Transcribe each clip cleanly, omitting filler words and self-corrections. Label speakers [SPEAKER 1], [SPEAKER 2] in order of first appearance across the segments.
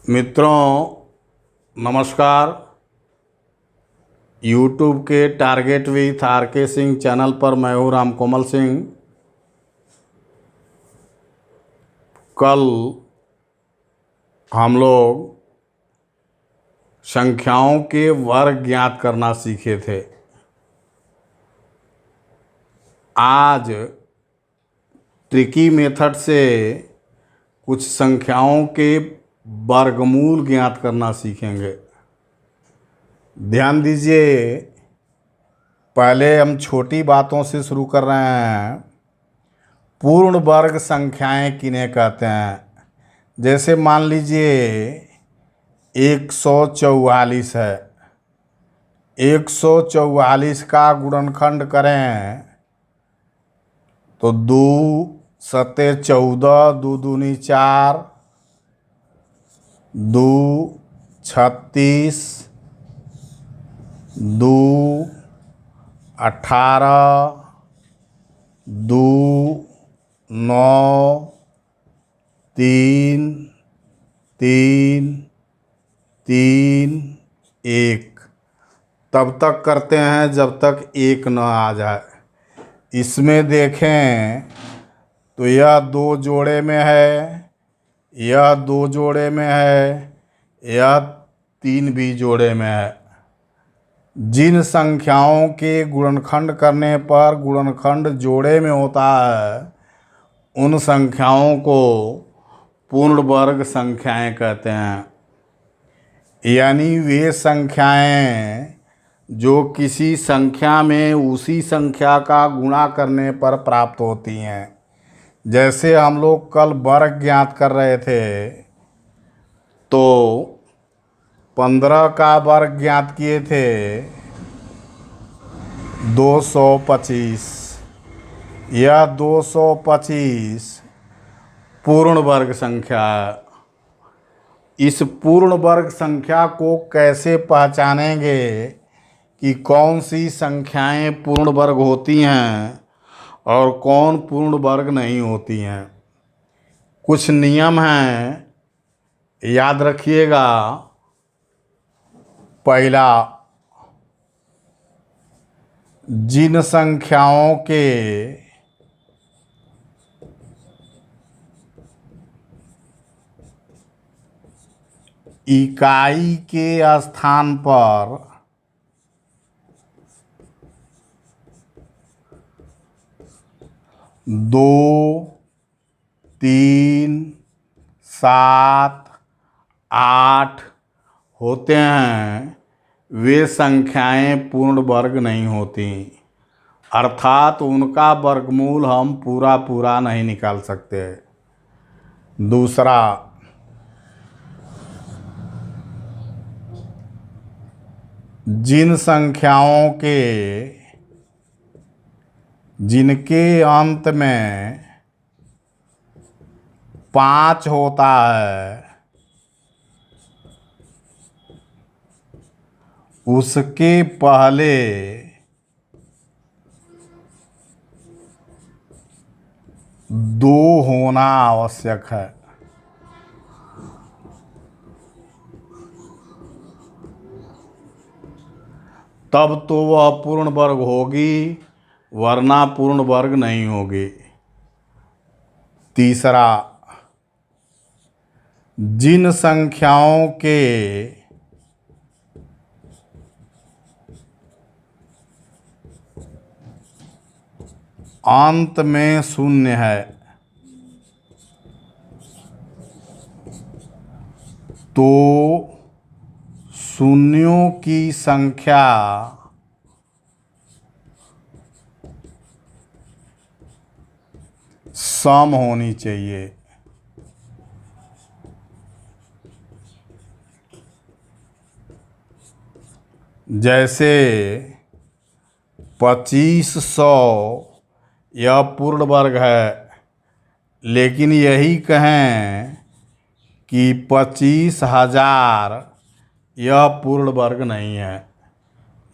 [SPEAKER 1] मित्रों नमस्कार। यूट्यूब के टारगेट विथ आर के सिंह चैनल पर मैं हूँ राम कोमल सिंह। कल हम लोग संख्याओं के वर्ग ज्ञात करना सीखे थे। आज ट्रिकी मेथड से कुछ संख्याओं के वर्गमूल ज्ञात करना सीखेंगे। ध्यान दीजिए, पहले हम छोटी बातों से शुरू कर रहे हैं। पूर्ण वर्ग संख्याएं किन्हें कहते हैं? जैसे मान लीजिए 144 है। 144 का गुणनखंड करें तो 2 सत्ते 14, 2 दूनी 4, 2 36, 2 18, 2 9, 3 3 3 1 तब तक करते हैं जब तक 1 न आ जाए। इसमें देखें तो यह 2 जोड़े में है, यह 2 जोड़े में है, यह 3 भी जोड़े में है। जिन संख्याओं के गुणनखंड करने पर गुणनखंड जोड़े में होता है उन संख्याओं को पूर्ण वर्ग संख्याएं कहते हैं। यानी वे संख्याएं जो किसी संख्या में उसी संख्या का गुणा करने पर प्राप्त होती हैं। जैसे हम लोग कल वर्ग ज्ञात कर रहे थे तो 15 का वर्ग ज्ञात किए थे 225। यह 225 पूर्ण वर्ग संख्या है। इस पूर्ण वर्ग संख्या को कैसे पहचानेंगे कि कौन सी संख्याएं पूर्ण वर्ग होती हैं और कौन पूर्ण वर्ग नहीं होती हैं? कुछ नियम हैं, याद रखिएगा। पहला, जिन संख्याओं के इकाई के स्थान पर दो, 3, 7, 8 होते हैं वे संख्याएं पूर्ण वर्ग नहीं होती। अर्थात उनका वर्गमूल हम पूरा नहीं निकाल सकते। दूसरा, जिन संख्याओं के जिनके अंत में 5 होता है उसके पहले 2 होना आवश्यक है। तब तो वह पूर्ण वर्ग होगी, वरना पूर्ण वर्ग नहीं होगी। तीसरा, जिन संख्याओं के अंत में 0 है तो शून्यों की संख्या सम होनी चाहिए। जैसे 2500 यह पूर्ण वर्ग है, लेकिन यही कहें कि 25,000 यह पूर्ण वर्ग नहीं है।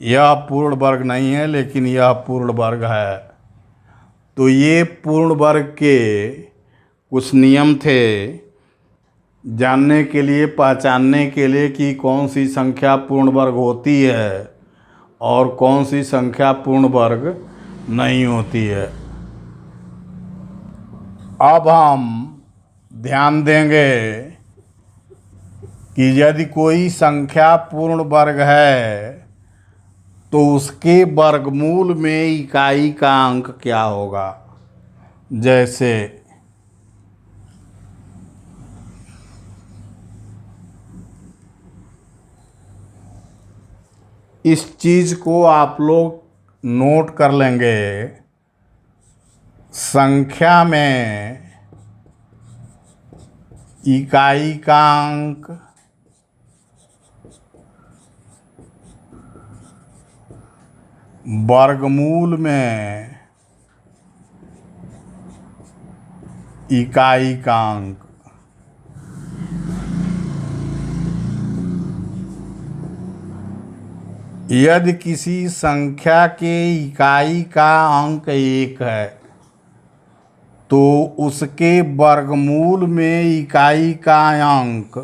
[SPEAKER 1] यह पूर्ण वर्ग नहीं है, लेकिन यह पूर्ण वर्ग है। तो ये पूर्ण वर्ग के कुछ नियम थे। जानने के लिए, पहचानने के लिए कि कौन सी संख्या पूर्ण वर्ग होती है और कौन सी संख्या पूर्ण वर्ग नहीं होती है। अब हम ध्यान देंगे कि यदि कोई संख्या पूर्ण वर्ग है तो उसके वर्गमूल में इकाई का अंक क्या होगा। जैसे इस चीज को आप लोग नोट कर लेंगे, संख्या में इकाई का अंक वर्गमूल में इकाई का अंक। यदि किसी संख्या के इकाई का अंक 1 है तो उसके वर्गमूल में इकाई का अंक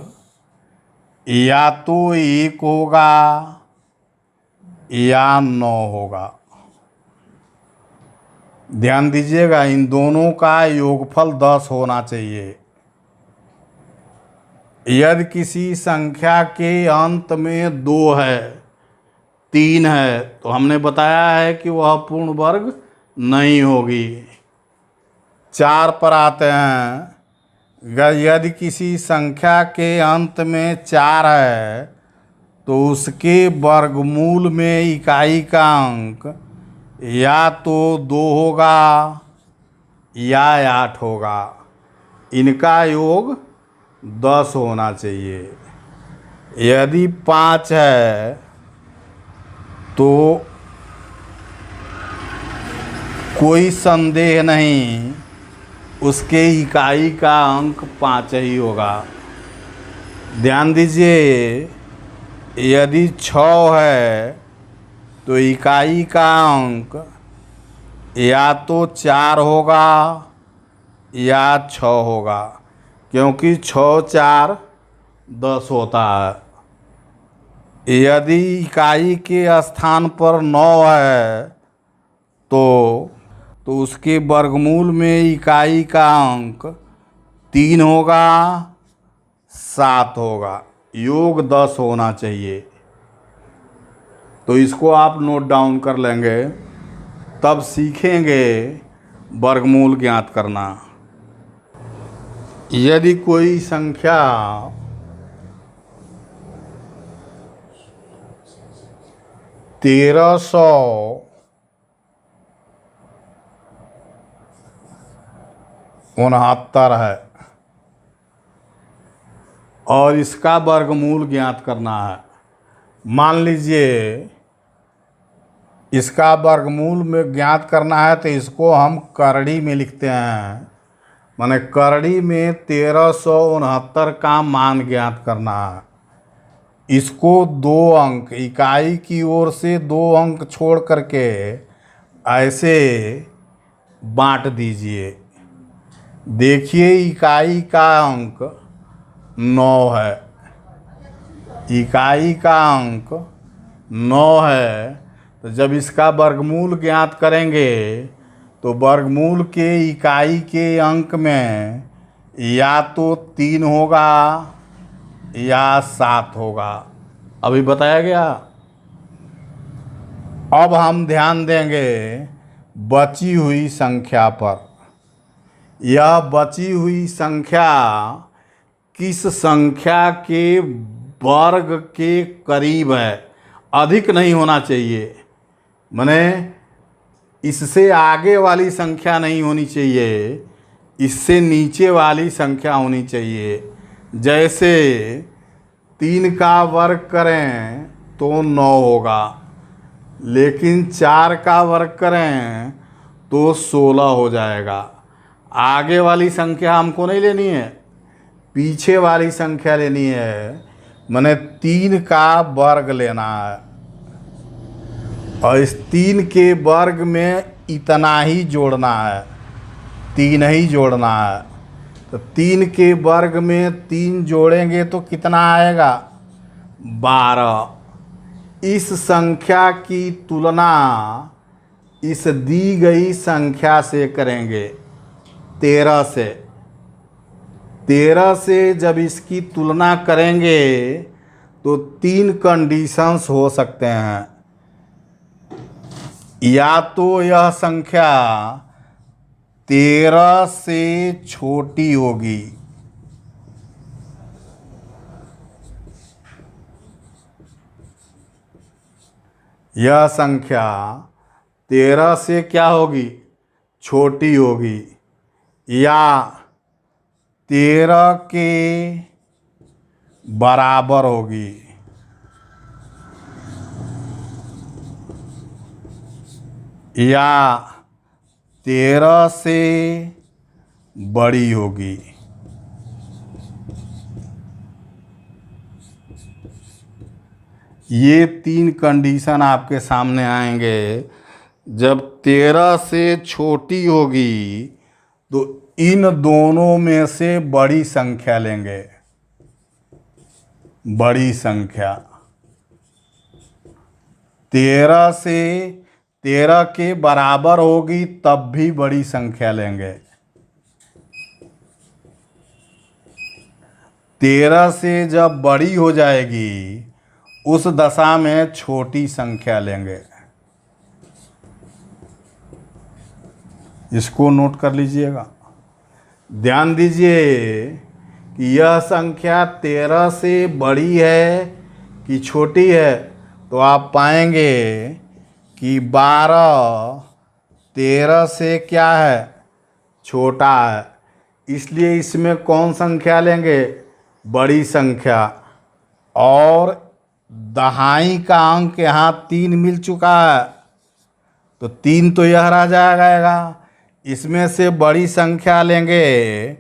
[SPEAKER 1] या तो 1 होगा या 9 होगा। ध्यान दीजिएगा, इन दोनों का योगफल 10 होना चाहिए। यदि किसी संख्या के अंत में 2 है, 3 है, तो हमने बताया है कि वह पूर्ण वर्ग नहीं होगी। 4 पर आते हैं, यदि किसी संख्या के अंत में 4 है तो उसके वर्गमूल में इकाई का अंक या तो 2 होगा या 8 होगा। इनका योग 10 होना चाहिए। यदि 5 है तो कोई संदेह नहीं, उसके इकाई का अंक 5 ही होगा। ध्यान दीजिए, यदि 6 है तो इकाई का अंक या तो 4 होगा या 6 होगा, क्योंकि 6 4 10 होता है। यदि इकाई के स्थान पर 9 है तो उसके वर्गमूल में इकाई का अंक 3 होगा, 7 होगा। योग 10 होना चाहिए। तो इसको आप नोट डाउन कर लेंगे, तब सीखेंगे वर्गमूल ज्ञात करना। यदि कोई संख्या 1369 है और इसका वर्गमूल ज्ञात करना है। मान लीजिए इसका वर्गमूल में ज्ञात करना है तो इसको हम करड़ी में लिखते हैं, माने करड़ी में 1369 का मान ज्ञात करना है। इसको 2 अंक, इकाई की ओर से 2 अंक छोड़ करके ऐसे बांट दीजिए। देखिए इकाई का अंक 9 है, इकाई का अंक 9 है, तो जब इसका वर्गमूल ज्ञात करेंगे तो वर्गमूल के इकाई के अंक में या तो 3 होगा या 7 होगा। अभी बताया गया। अब हम ध्यान देंगे बची हुई संख्या पर। यह बची हुई संख्या किस संख्या के वर्ग के करीब है, अधिक नहीं होना चाहिए, माने इससे आगे वाली संख्या नहीं होनी चाहिए, इससे नीचे वाली संख्या होनी चाहिए। जैसे 3 का वर्ग करें तो 9 होगा, लेकिन 4 का वर्ग करें तो 16 हो जाएगा। आगे वाली संख्या हमको नहीं लेनी है, पीछे वाली संख्या लेनी है, माने 3 का वर्ग लेना है और इस 3 के वर्ग में इतना ही जोड़ना है, 3 ही जोड़ना है। तो 3 के वर्ग में 3 जोड़ेंगे तो कितना आएगा? 12। इस संख्या की तुलना इस दी गई संख्या से करेंगे, 13 से। 13 से जब इसकी तुलना करेंगे तो 3 कंडीशंस हो सकते हैं। या तो यह संख्या 13 से छोटी होगी, यह संख्या 13 से क्या होगी? छोटी होगी, या 13 के बराबर होगी, या 13 से बड़ी होगी। ये 3 कंडीशन आपके सामने आएंगे। जब 13 से छोटी होगी तो इन दोनों में से बड़ी संख्या लेंगे, बड़ी संख्या। 13 से 13 के बराबर होगी तब भी बड़ी संख्या लेंगे। 13 से जब बड़ी हो जाएगी उस दशा में छोटी संख्या लेंगे। इसको नोट कर लीजिएगा। ध्यान दीजिए कि यह संख्या 13 से बड़ी है कि छोटी है, तो आप पाएंगे कि 12 13 से क्या है? छोटा है। इसलिए इसमें कौन संख्या लेंगे? बड़ी संख्या। और दहाई का अंक यहाँ 3 मिल चुका है, तो 3 तो यह रह जाएगा। इसमें से बड़ी संख्या लेंगे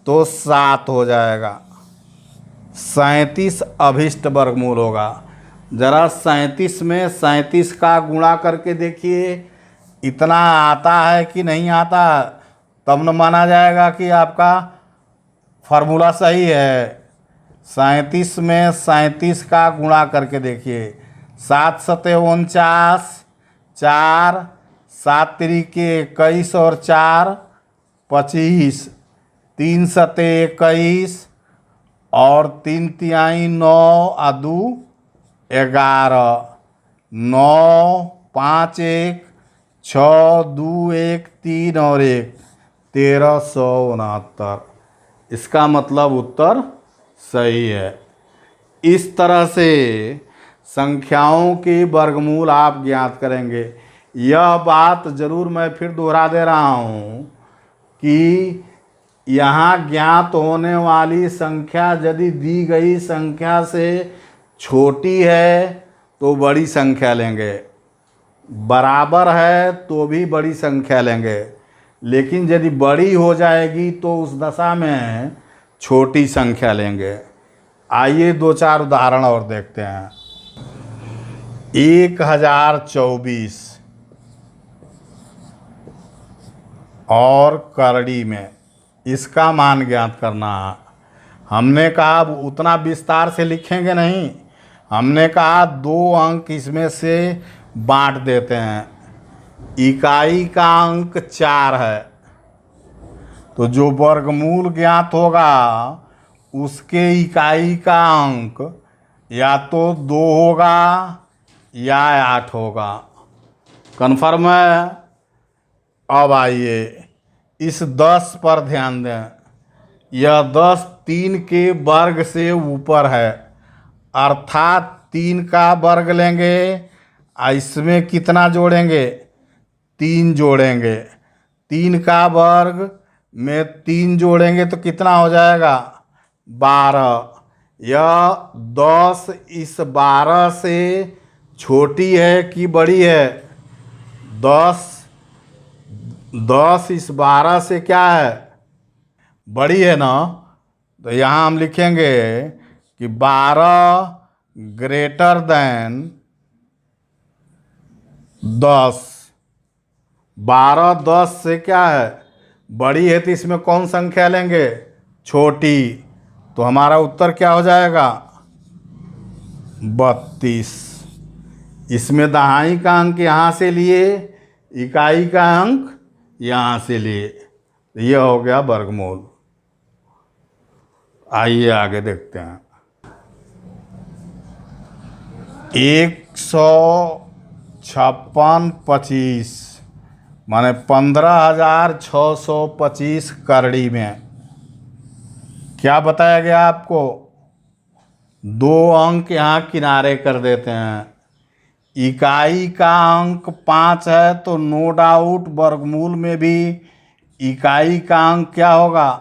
[SPEAKER 1] तो 7 हो जाएगा। 37 अभिष्ट वर्गमूल होगा। ज़रा 37 में 37 का गुणा करके देखिए, इतना आता है कि नहीं आता, तब न माना जाएगा कि आपका फार्मूला सही है। 37 में 37 का गुणा करके देखिए। 7 सते 49, 4 7 तिरिके 21 और 4 25, 3 सते 21 और 3 तिहाई 9 आ 2 11, 9 5 1 6 2 1 3 और 1 1369। इसका मतलब उत्तर सही है। इस तरह से संख्याओं के वर्गमूल आप ज्ञात करेंगे। यह बात ज़रूर मैं फिर दोहरा दे रहा हूँ कि यहाँ ज्ञात होने वाली संख्या यदि दी गई संख्या से छोटी है तो बड़ी संख्या लेंगे, बराबर है तो भी बड़ी संख्या लेंगे, लेकिन यदि बड़ी हो जाएगी तो उस दशा में छोटी संख्या लेंगे। आइए 2-4 उदाहरण और देखते हैं। 1024 और करड़ी में इसका मान ज्ञात करना है। हमने कहा उतना विस्तार से लिखेंगे नहीं, हमने कहा 2 अंक इसमें से बांट देते हैं। इकाई का अंक 4 है, तो जो वर्गमूल ज्ञात होगा उसके इकाई का अंक या तो 2 होगा या 8 होगा। कन्फर्म है? अब आइए इस 10 पर ध्यान दें। यह 10 3 के वर्ग से ऊपर है, अर्थात 3 का वर्ग लेंगे, इसमें कितना जोड़ेंगे? 3 जोड़ेंगे। 3 का वर्ग में 3 जोड़ेंगे तो कितना हो जाएगा? 12। यह 10 इस 12 से छोटी है कि बड़ी है? 10 इस 12 से क्या है? बड़ी है ना। तो यहाँ हम लिखेंगे कि 12 ग्रेटर देन 10। 12 10 से क्या है? बड़ी है तो इसमें कौन संख्या लेंगे? छोटी। तो हमारा उत्तर क्या हो जाएगा? 32। इसमें दहाई का अंक यहाँ से लिए, इकाई का अंक यहाँ से लिए, यह हो गया वर्गमूल। आइए आगे देखते हैं। 156.25 माने 15,625 करड़ी में क्या बताया गया आपको? 2 अंक यहाँ किनारे कर देते हैं। इकाई का अंक 5 है तो नो डाउट वर्गमूल में भी इकाई का अंक क्या होगा?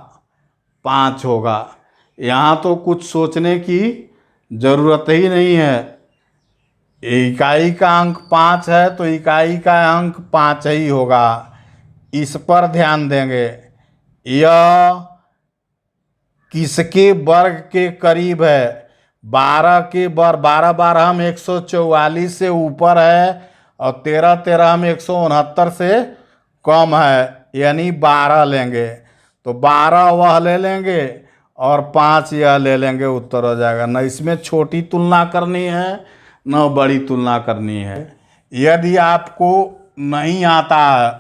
[SPEAKER 1] 5 होगा। यहाँ तो कुछ सोचने की ज़रूरत ही नहीं है। इकाई का अंक 5 है तो इकाई का अंक 5 ही होगा। इस पर ध्यान देंगे। यह किसके वर्ग के करीब है? 12 के वर्ग। 12 बार हम 144 से ऊपर है और 13 13 हम 169 से कम है, यानी 12 लेंगे। तो 12 वह ले लेंगे और 5 यह ले लेंगे, उत्तर हो जाएगा। न इसमें छोटी तुलना करनी है न बड़ी तुलना करनी है। यदि आपको नहीं आता है,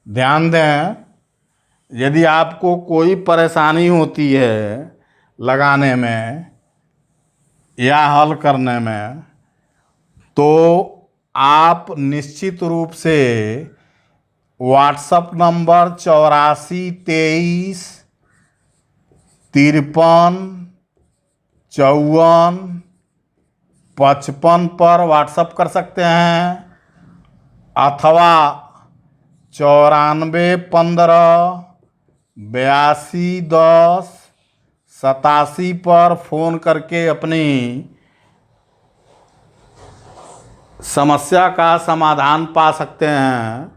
[SPEAKER 1] ध्यान दें, यदि आपको कोई परेशानी होती है लगाने में या हल करने में, तो आप निश्चित रूप से व्हाट्सएप नंबर 84 23 53 54 55 पर व्हाट्सएप कर सकते हैं, अथवा 94 15 82 10 87 पर फ़ोन करके अपनी समस्या का समाधान पा सकते हैं।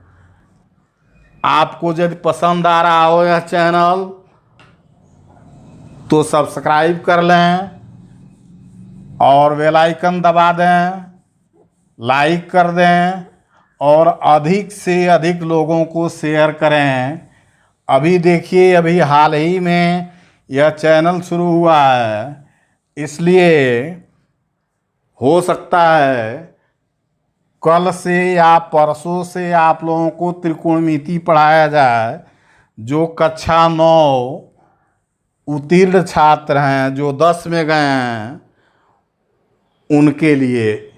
[SPEAKER 1] आपको यदि पसंद आ रहा हो यह चैनल तो सब्सक्राइब कर लें और बेल आइकन दबा दें, लाइक कर दें और अधिक से अधिक लोगों को शेयर करें। अभी देखिए, अभी हाल ही में यह चैनल शुरू हुआ है, इसलिए हो सकता है कल से या परसों से आप लोगों को त्रिकोणमिति पढ़ाया जाए। जो कक्षा 9 उत्तीर्ण छात्र हैं, जो 10 में गए हैं, उनके लिए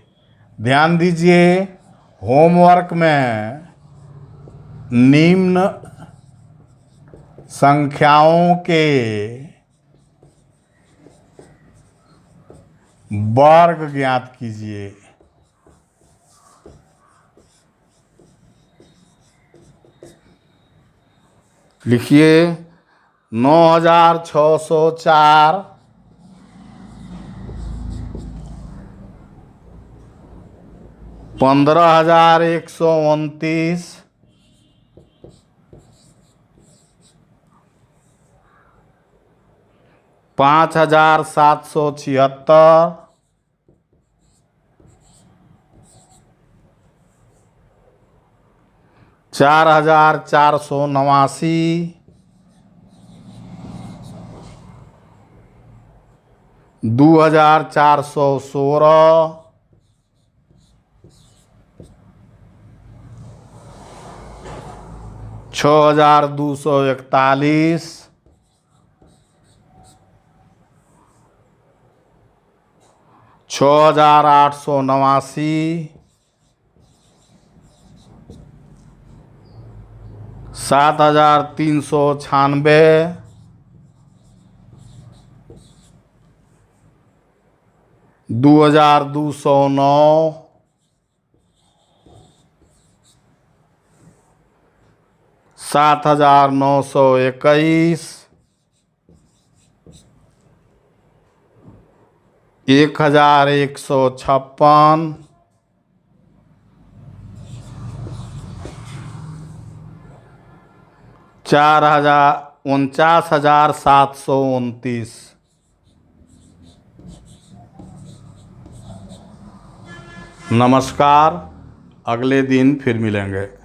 [SPEAKER 1] ध्यान दीजिए। होमवर्क में निम्न संख्याओं के वर्ग ज्ञात कीजिए। लिखिए 9604 15,129 5,776 4,489 2,416 6,241 6,889 7,396 2,209 7,921 1,156 49,729। नमस्कार, अगले दिन फिर मिलेंगे।